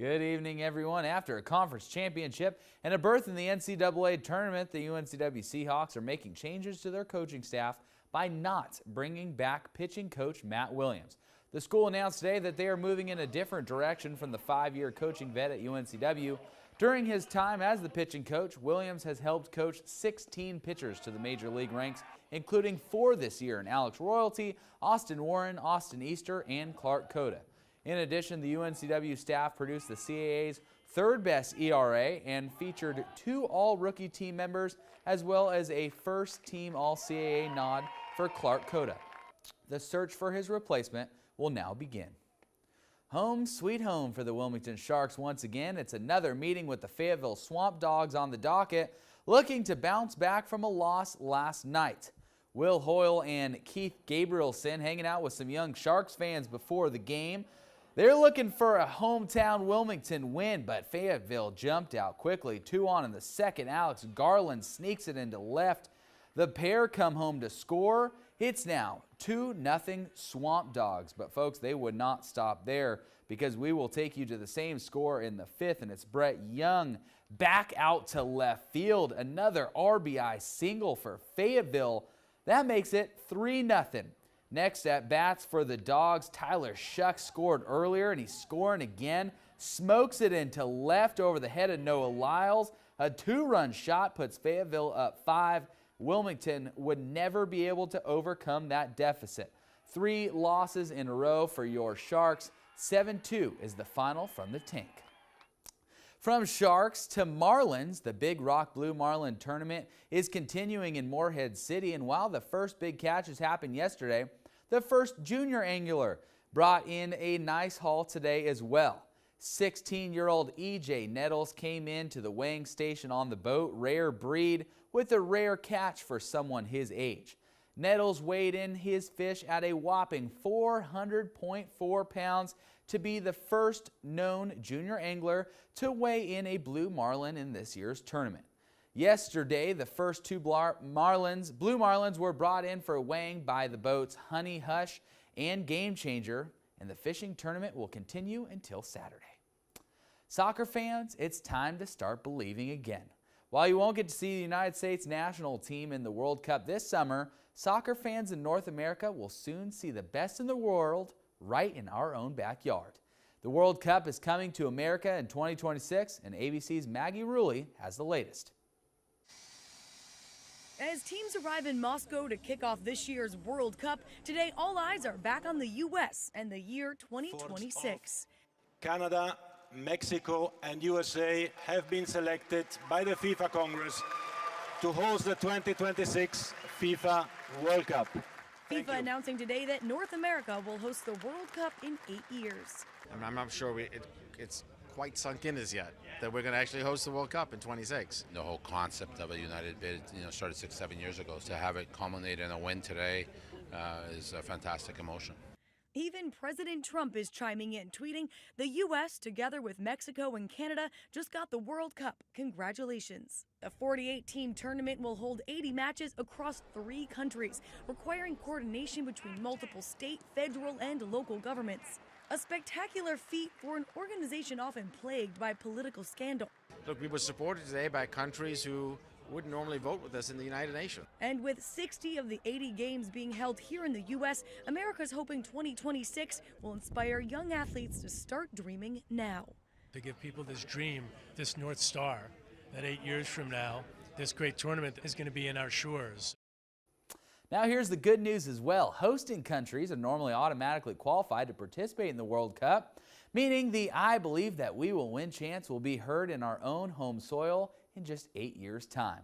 Good evening, everyone. After a conference championship and a berth in the NCAA tournament, the UNCW Seahawks are making changes to their coaching staff by not bringing back pitching coach Matt Williams. The school announced today that they are moving in a different direction from the 5-year coaching vet at UNCW. During his time as the pitching coach, Williams has helped coach 16 pitchers to the major league ranks, including 4 this year in Alex Royalty, Austin Warren, Austin Easter, and Clark Cota. In addition, the UNCW staff produced the CAA's third-best ERA and featured 2 all-rookie team members as well as a first-team all-CAA nod for Clark Cota. The search for his replacement will now begin. Home sweet home for the Wilmington Sharks once again. It's another meeting with the Fayetteville Swamp Dogs on the docket, looking to bounce back from a loss last night. Will Hoyle and Keith Gabrielson hanging out with some young Sharks fans before the game. They're looking for a hometown Wilmington win, but Fayetteville jumped out quickly. 2 on in the second. Alex Garland sneaks it into left. The pair come home to score. It's now 2-0 Swamp Dogs. But folks, they would not stop there, because we will take you to the same score in the 5th, and it's Brett Young back out to left field. Another RBI single for Fayetteville. That makes it 3-0. Next at bats for the Dogs, Tyler Shuck scored earlier, and he's scoring again. Smokes it into left over the head of Noah Lyles. A 2-run shot puts Fayetteville up 5. Wilmington would never be able to overcome that deficit. 3 losses in a row for your Sharks. 7-2 is the final from the tank. From Sharks to Marlins, the Big Rock Blue Marlin tournament is continuing in Morehead City, and while the first big catches happened yesterday, the first junior angler brought in a nice haul today as well. 16-year-old EJ Nettles came into the weighing station on the boat, rare breed, with a rare catch for someone his age. Nettles weighed in his fish at a whopping 400.4 pounds to be the first known junior angler to weigh in a blue marlin in this year's tournament. Yesterday, the first 2 blue marlins were brought in for weighing by the boats Honey Hush and Game Changer, and the fishing tournament will continue until Saturday. Soccer fans, it's time to start believing again. While you won't get to see the United States national team in the World Cup this summer, soccer fans in North America will soon see the best in the world right in our own backyard. The World Cup is coming to America in 2026, and ABC's Maggie Rulli has the latest. As teams arrive in Moscow to kick off this year's World Cup, today all eyes are back on the U.S. and the year 2026. Canada, Mexico and USA have been selected by the FIFA Congress to host the 2026 FIFA World Cup. FIFA announcing today that North America will host the World Cup in 8 years. I'm not sure it's quite sunk in as yet that we're going to actually host the World Cup in 26. The whole concept of a united bid, started 6-7 years ago. To have it culminate in a win today is a fantastic emotion. Even President Trump is chiming in, tweeting, "The U.S., together with Mexico and Canada, just got the World Cup. Congratulations." The 48-team tournament will hold 80 matches across 3 countries, requiring coordination between multiple state, federal, and local governments. A spectacular feat for an organization often plagued by political scandal. Look, we were supported today by countries who wouldn't normally vote with us in the United Nations. And with 60 of the 80 games being held here in the U.S., America's hoping 2026 will inspire young athletes to start dreaming now. To give people this dream, this North Star, that 8 years from now, this great tournament is going to be in our shores. Now here's the good news as well. Hosting countries are normally automatically qualified to participate in the World Cup, meaning the "I believe that we will win" chants will be heard in our own home soil in just 8 years' time.